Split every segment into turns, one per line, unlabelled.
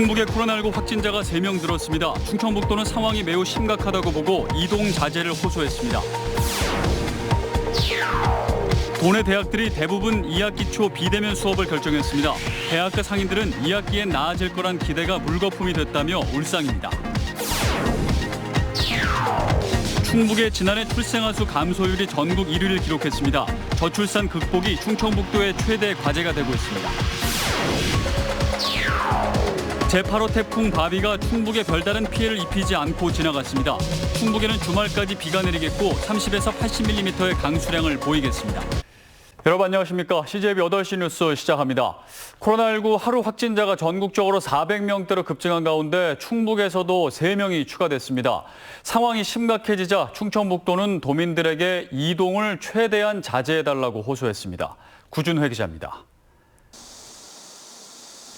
충북에 코로나19 확진자가 3명 늘었습니다. 충청북도는 상황이 매우 심각하다고 보고 이동 자제를 호소했습니다. 도내 대학들이 대부분 2학기 초 비대면 수업을 결정했습니다. 대학가 상인들은 2학기엔 나아질 거란 기대가 물거품이 됐다며 울상입니다. 충북의 지난해 출생아 수 감소율이 전국 1위를 기록했습니다. 저출산 극복이 충청북도의 최대 과제가 되고 있습니다. 제8호 태풍 바비가 충북에 별다른 피해를 입히지 않고 지나갔습니다. 충북에는 주말까지 비가 내리겠고 30에서 80mm의 강수량을 보이겠습니다. 여러분 안녕하십니까. CJB 8시 뉴스 시작합니다. 코로나19 하루 확진자가 전국적으로 400명대로 급증한 가운데 충북에서도 3명이 추가됐습니다. 상황이 심각해지자 충청북도는 도민들에게 이동을 최대한 자제해달라고 호소했습니다. 구준회 기자입니다.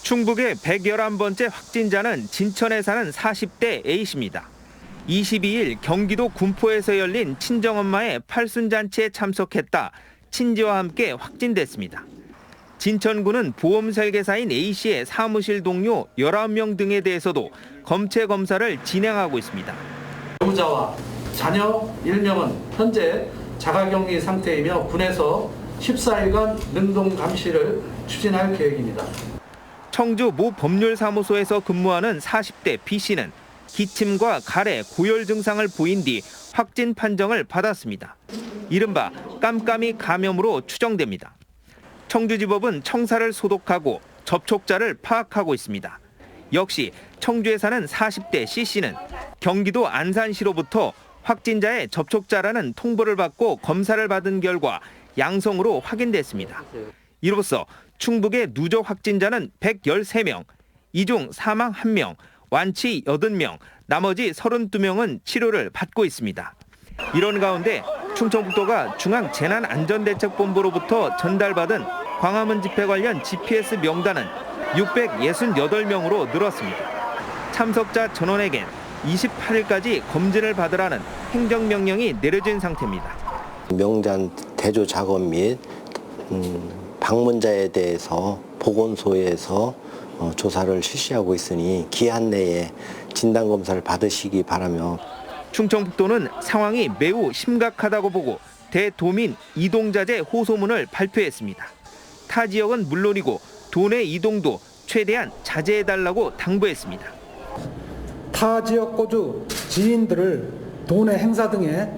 충북의 111번째 확진자는 진천에 사는 40대 A씨입니다. 22일 경기도 군포에서 열린 친정엄마의 팔순잔치에 참석했다 친지와 함께 확진됐습니다. 진천구는 보험 설계사인 A씨의 사무실 동료 19명 등에 대해서도 검체 검사를 진행하고 있습니다.
배우자와 자녀 1명은 현재 자가격리 상태이며 군에서 14일간 능동 감시를 추진할 계획입니다.
청주 모 법률사무소에서 근무하는 40대 B씨는 기침과 가래, 고열 증상을 보인 뒤 확진 판정을 받았습니다. 이른바 깜깜이 감염으로 추정됩니다. 청주지법은 청사를 소독하고 접촉자를 파악하고 있습니다. 역시 청주에 사는 40대 C씨는 경기도 안산시로부터 확진자의 접촉자라는 통보를 받고 검사를 받은 결과 양성으로 확인됐습니다. 이로써 충북의 누적 확진자는 113명, 이 중 사망 1명, 완치 80명, 나머지 32명은 치료를 받고 있습니다. 이런 가운데 충청북도가 중앙재난안전대책본부로부터 전달받은 광화문 집회 관련 GPS 명단은 668명으로 늘었습니다. 참석자 전원에겐 28일까지 검진을 받으라는 행정명령이 내려진 상태입니다.
명단 대조 작업 및 방문자에 대해서 보건소에서 조사를 실시하고 있으니 기한 내에 진단검사를 받으시기 바라며
충청북도는 상황이 매우 심각하다고 보고 대도민 이동자제 호소문을 발표했습니다. 타 지역은 물론이고 도내 이동도 최대한 자제해달라고 당부했습니다.
타 지역 거주 지인들을 도내 행사 등에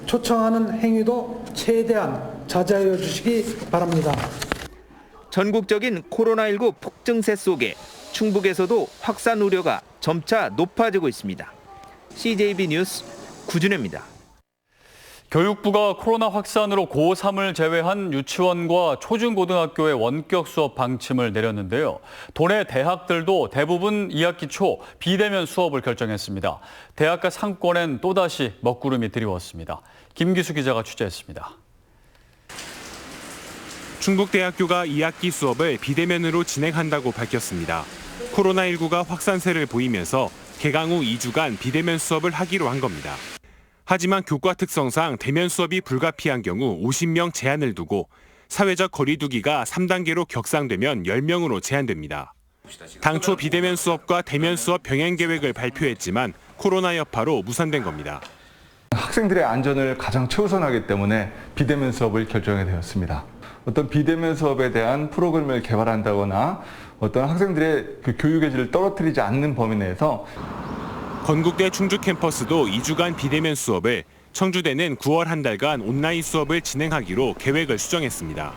초청하는 행위도 최대한 자제해 주시기 바랍니다.
전국적인 코로나19 폭증세 속에 충북에서도 확산 우려가 점차 높아지고 있습니다. CJB 뉴스 구준혜입니다.
교육부가 코로나 확산으로 고3을 제외한 유치원과 초중고등학교의 원격 수업 방침을 내렸는데요. 도내 대학들도 대부분 2학기 초 비대면 수업을 결정했습니다. 대학가 상권엔 또다시 먹구름이 드리웠습니다. 김기수 기자가 취재했습니다.
충북대학교가 2학기 수업을 비대면으로 진행한다고 밝혔습니다. 코로나19가 확산세를 보이면서 개강 후 2주간 비대면 수업을 하기로 한 겁니다. 하지만 교과 특성상 대면 수업이 불가피한 경우 50명 제한을 두고 사회적 거리 두기가 3단계로 격상되면 10명으로 제한됩니다. 당초 비대면 수업과 대면 수업 병행 계획을 발표했지만 코로나 여파로 무산된 겁니다.
학생들의 안전을 가장 최우선하기 때문에 비대면 수업을 결정하게 되었습니다. 어떤 비대면 수업에 대한 프로그램을 개발한다거나 어떤 학생들의 그 교육의 질을 떨어뜨리지 않는 범위 내에서
건국대 충주 캠퍼스도 2주간 비대면 수업을, 청주대는 9월 한 달간 온라인 수업을 진행하기로 계획을 수정했습니다.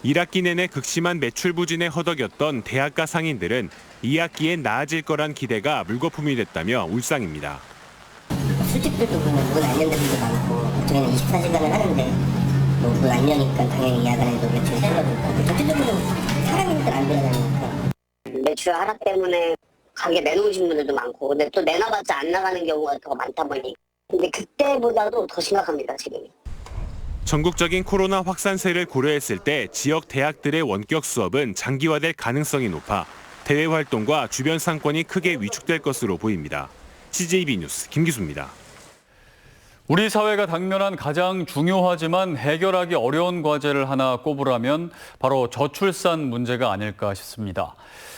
1학기 내내 극심한 매출 부진에 허덕였던 대학가 상인들은 2학기엔 나아질 거란 기대가 물거품이 됐다며 울상입니다.
술집들도 보면 문 안 연다는 데도 많고 저희는 24시간을 하는데 문 안 여니까 당연히 야간에도 매출 줄어들고 전체적으로 사람들 안 돌아다니니까
매출 하락 때문에 가게 내놓으신 분들도 많고 근데 또 내놔봤자 안 나가는 경우가 더 많다 보니 근데 그때보다도 더 심각합니다 지금.
전국적인 코로나 확산세를 고려했을 때 지역 대학들의 원격 수업은 장기화될 가능성이 높아 대외 활동과 주변 상권이 크게 위축될 것으로 보입니다. CJB 뉴스 김기수입니다.
우리 사회가 당면한 가장 중요하지만 해결하기 어려운 과제를 하나 꼽으라면 바로 저출산 문제가 아닐까 싶습니다.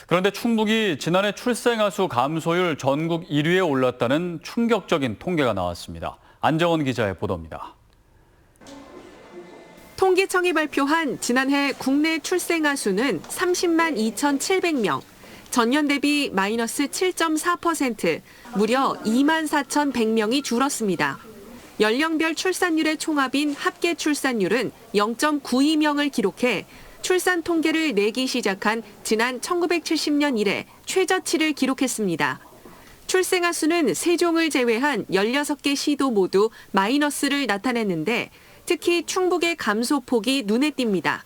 그런데 충북이 지난해 출생아 수 감소율 전국 1위에 올랐다는 충격적인 통계가 나왔습니다. 안정원 기자의 보도입니다.
통계청이 발표한 지난해 국내 출생아 수는 30만 2,700명, 전년 대비 마이너스 7.4%, 무려 2만 4,100명이 줄었습니다. 연령별 출산율의 총합인 합계 출산율은 0.92명을 기록해 출산 통계를 내기 시작한 지난 1970년 이래 최저치를 기록했습니다. 출생아 수는 세종을 제외한 16개 시도 모두 마이너스를 나타냈는데 특히 충북의 감소폭이 눈에 띕니다.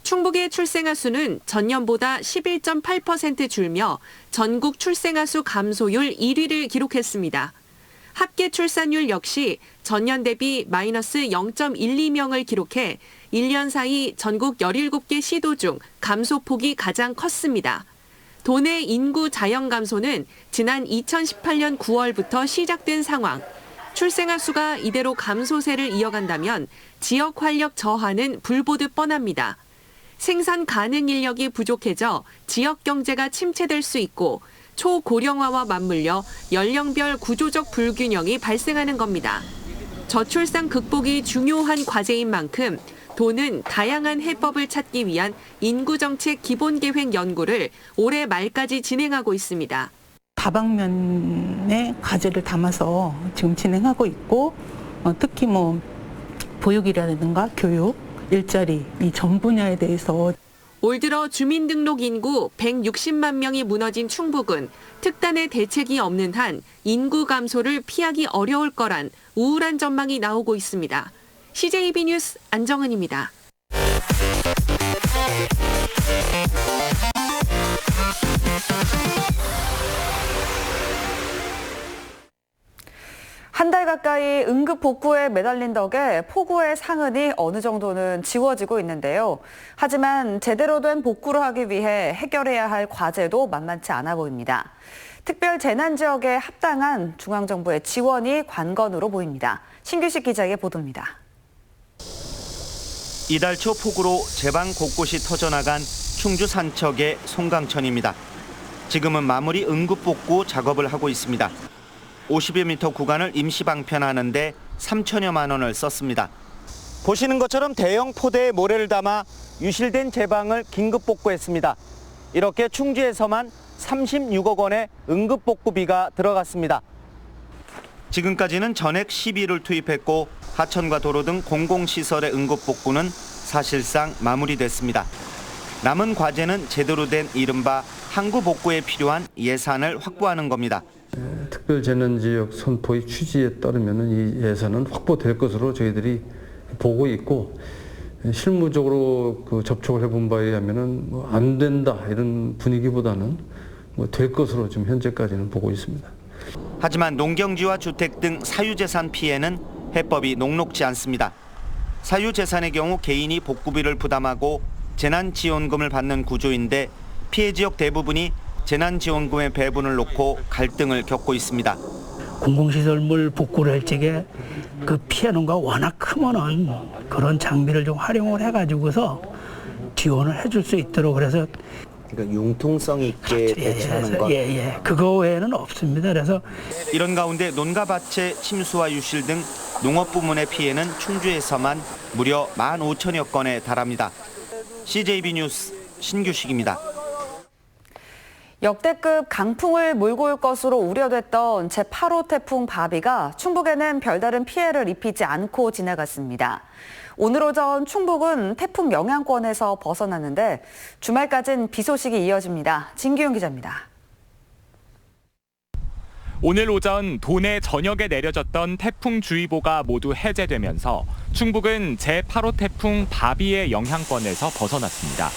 충북의 출생아 수는 전년보다 11.8% 줄며 전국 출생아 수 감소율 1위를 기록했습니다. 합계 출산율 역시 전년 대비 마이너스 0.12명을 기록해 1년 사이 전국 17개 시도 중 감소폭이 가장 컸습니다. 도내 인구 자연 감소는 지난 2018년 9월부터 시작된 상황. 출생아 수가 이대로 감소세를 이어간다면 지역 활력 저하는 불보듯 뻔합니다. 생산 가능 인력이 부족해져 지역 경제가 침체될 수 있고 초고령화와 맞물려 연령별 구조적 불균형이 발생하는 겁니다. 저출산 극복이 중요한 과제인 만큼 도는 다양한 해법을 찾기 위한 인구정책 기본계획 연구를 올해 말까지 진행하고 있습니다.
다방면의 과제를 담아서 지금 진행하고 있고 특히 보육이라든가 교육, 일자리 이 전 분야에 대해서
올 들어 주민등록 인구 160만 명이 무너진 충북은 특단의 대책이 없는 한 인구 감소를 피하기 어려울 거란 우울한 전망이 나오고 있습니다. CJB 뉴스 안정은입니다.
한 달 가까이 응급 복구에 매달린 덕에 폭우의 상흔이 어느 정도는 지워지고 있는데요. 하지만 제대로 된 복구를 하기 위해 해결해야 할 과제도 만만치 않아 보입니다. 특별 재난 지역에 합당한 중앙정부의 지원이 관건으로 보입니다. 신규식 기자의 보도입니다.
이달 초 폭우로 제방 곳곳이 터져나간 충주 산척의 송강천입니다. 지금은 마무리 응급 복구 작업을 하고 있습니다. 50여 미터 구간을 임시 방편하는 데 3천여만 원을 썼습니다. 보시는 것처럼 대형 포대에 모래를 담아 유실된 제방을 긴급 복구했습니다. 이렇게 충주에서만 36억 원의 응급 복구비가 들어갔습니다. 지금까지는 전액 시비를 투입했고 하천과 도로 등 공공시설의 응급 복구는 사실상 마무리됐습니다. 남은 과제는 제대로 된 이른바 항구 복구에 필요한 예산을 확보하는 겁니다.
특별재난지역 선포의 취지에 따르면 이 예산은 확보될 것으로 저희들이 보고 있고 실무적으로 접촉을 해본 바에 의하면 안 된다 이런 분위기보다는 될 것으로 지금 현재까지는 보고 있습니다.
하지만 농경지와 주택 등 사유재산 피해는 해법이 녹록지 않습니다. 사유재산의 경우 개인이 복구비를 부담하고 재난지원금을 받는 구조인데 피해 지역 대부분이 재난지원금의 배분을 놓고 갈등을 겪고 있습니다.
공공시설물 복구를 할 적에 그 피해는가 워낙 크면은 그런 장비를 좀 활용을 해가지고서 지원을 해줄 수 있도록 그래서
그러니까 융통성 있게 배치하는 것.
예, 그거 외에는 없습니다. 그래서
이런 가운데 논가밭의 침수와 유실 등 농업 부문의 피해는 충주에서만 무려 15,000여 건에 달합니다. CJB 뉴스 신규식입니다.
역대급 강풍을 몰고 올 것으로 우려됐던 제8호 태풍 바비가 충북에는 별다른 피해를 입히지 않고 지나갔습니다. 오늘 오전 충북은 태풍 영향권에서 벗어났는데 주말까지는 비 소식이 이어집니다. 진기용 기자입니다.
오늘 오전 도내 전역에 내려졌던 태풍주의보가 모두 해제되면서 충북은 제8호 태풍 바비의 영향권에서 벗어났습니다.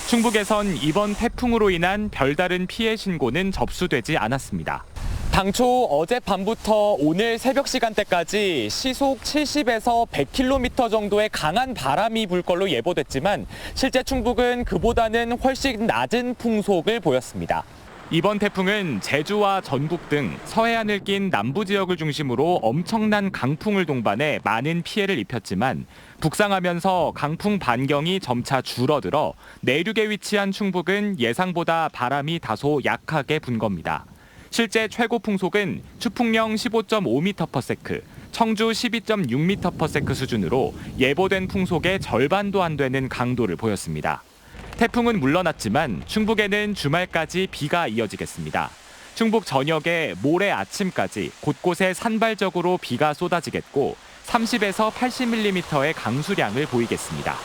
충북에선 이번 태풍으로 인한 별다른 피해 신고는 접수되지 않았습니다. 당초 어젯밤부터 오늘 새벽 시간대까지 시속 70에서 100km 정도의 강한 바람이 불 걸로 예보됐지만 실제 충북은 그보다는 훨씬 낮은 풍속을 보였습니다. 이번 태풍은 제주와 전북 등 서해안을 낀 남부 지역을 중심으로 엄청난 강풍을 동반해 많은 피해를 입혔지만 북상하면서 강풍 반경이 점차 줄어들어 내륙에 위치한 충북은 예상보다 바람이 다소 약하게 분 겁니다. 실제 최고 풍속은 추풍령 15.5m/s, 청주 12.6m/s 수준으로 예보된 풍속의 절반도 안 되는 강도를 보였습니다. 태풍은 물러났지만 충북에는 주말까지 비가 이어지겠습니다. 충북 전역에 모레 아침까지 곳곳에 산발적으로 비가 쏟아지겠고 30에서 80mm의 강수량을 보이겠습니다.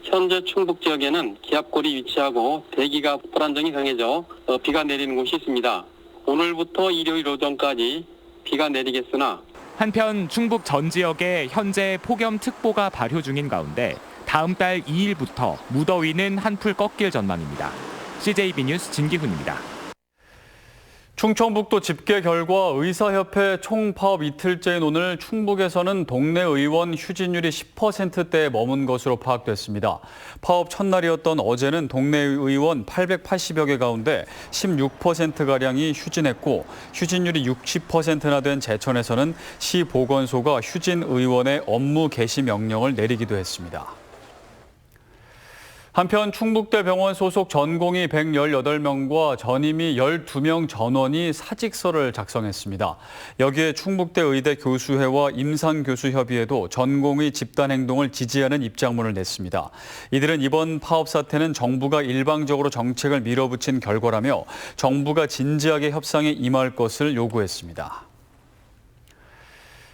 현재 충북 지역에는 기압골이 위치하고 대기가 불안정이 강해져 비가 내리는 곳이 있습니다. 오늘부터 일요일 오전까지 비가 내리겠으나
한편 충북 전 지역에 현재 폭염특보가 발효 중인 가운데 다음 달 2일부터 무더위는 한풀 꺾일 전망입니다. CJB 뉴스 진기훈입니다.
충청북도 집계 결과 의사협회 총파업 이틀째인 오늘 충북에서는 동네 의원 휴진율이 10%대에 머문 것으로 파악됐습니다. 파업 첫날이었던 어제는 동네 의원 880여 개 가운데 16%가량이 휴진했고 휴진율이 60%나 된 제천에서는 시 보건소가 휴진 의원의 업무 개시 명령을 내리기도 했습니다. 한편 충북대 병원 소속 전공의 118명과 전임의 12명 전원이 사직서를 작성했습니다. 여기에 충북대 의대 교수회와 임상교수협의회도 전공의 집단행동을 지지하는 입장문을 냈습니다. 이들은 이번 파업 사태는 정부가 일방적으로 정책을 밀어붙인 결과라며 정부가 진지하게 협상에 임할 것을 요구했습니다.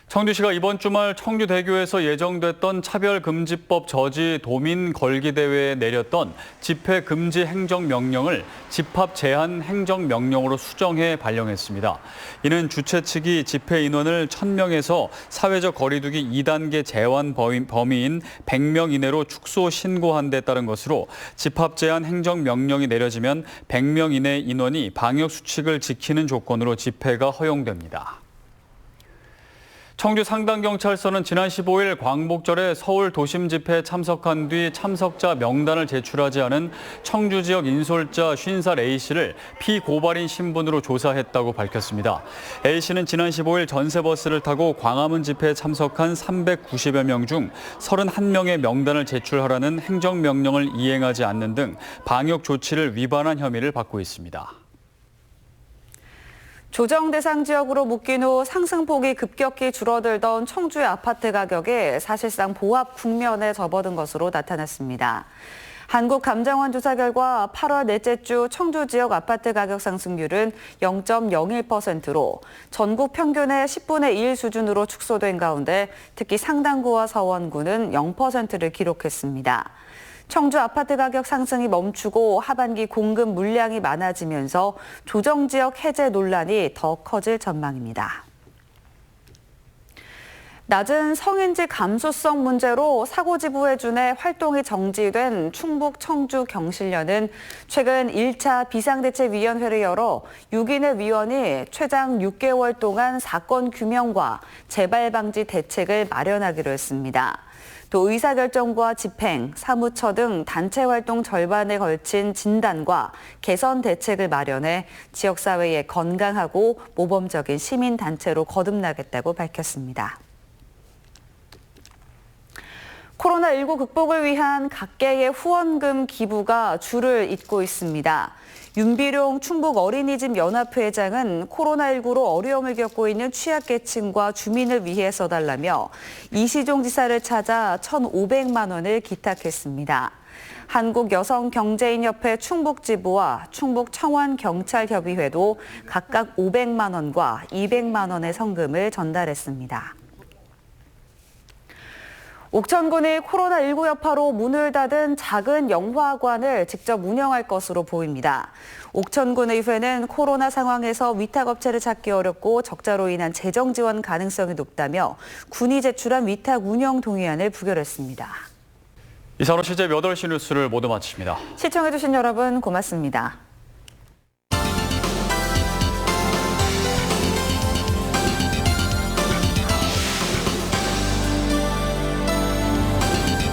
청주시가 이번 주말 청주대교에서 예정됐던 차별금지법 저지 도민 걸기대회에 내렸던 집회금지 행정명령을 집합 제한 행정명령으로 수정해 발령했습니다. 이는 주최 측이 집회 인원을 1,000명에서 사회적 거리두기 2단계 제한 범위인 100명 이내로 축소 신고한 데 따른 것으로 집합 제한 행정명령이 내려지면 100명 이내 인원이 방역수칙을 지키는 조건으로 집회가 허용됩니다. 청주 상당경찰서는 지난 15일 광복절에 서울 도심 집회에 참석한 뒤 참석자 명단을 제출하지 않은 청주 지역 인솔자 50살 A씨를 피고발인 신분으로 조사했다고 밝혔습니다. A씨는 지난 15일 전세버스를 타고 광화문 집회에 참석한 390여 명 중 31명의 명단을 제출하라는 행정명령을 이행하지 않는 등 방역 조치를 위반한 혐의를 받고 있습니다.
조정 대상 지역으로 묶인 후 상승폭이 급격히 줄어들던 청주의 아파트 가격이 사실상 보합 국면에 접어든 것으로 나타났습니다. 한국감정원 조사 결과 8월 넷째 주 청주 지역 아파트 가격 상승률은 0.01%로 전국 평균의 10분의 1 수준으로 축소된 가운데 특히 상당구와 서원구는 0%를 기록했습니다. 청주 아파트 가격 상승이 멈추고 하반기 공급 물량이 많아지면서 조정 지역 해제 논란이 더 커질 전망입니다. 낮은 성인지 감수성 문제로 사고지부회준의 활동이 정지된 충북 청주 경실련은 최근 1차 비상대책위원회를 열어 6인의 위원이 최장 6개월 동안 사건 규명과 재발 방지 대책을 마련하기로 했습니다. 또 의사결정과 집행, 사무처 등 단체 활동 절반에 걸친 진단과 개선 대책을 마련해 지역사회의 건강하고 모범적인 시민단체로 거듭나겠다고 밝혔습니다. 코로나19 극복을 위한 각계의 후원금 기부가 줄을 잇고 있습니다. 윤비룡 충북 어린이집 연합회장은 코로나19로 어려움을 겪고 있는 취약계층과 주민을 위해 써달라며 이시종 지사를 찾아 1,500만 원을 기탁했습니다. 한국여성경제인협회 충북지부와 충북청원경찰협의회도 각각 500만 원과 200만 원의 성금을 전달했습니다. 옥천군이 코로나19 여파로 문을 닫은 작은 영화관을 직접 운영할 것으로 보입니다. 옥천군의회는 코로나 상황에서 위탁업체를 찾기 어렵고 적자로 인한 재정 지원 가능성이 높다며 군이 제출한 위탁 운영 동의안을 부결했습니다.
이상으로 CJ 8시 뉴스를 모두 마칩니다.
시청해주신 여러분 고맙습니다.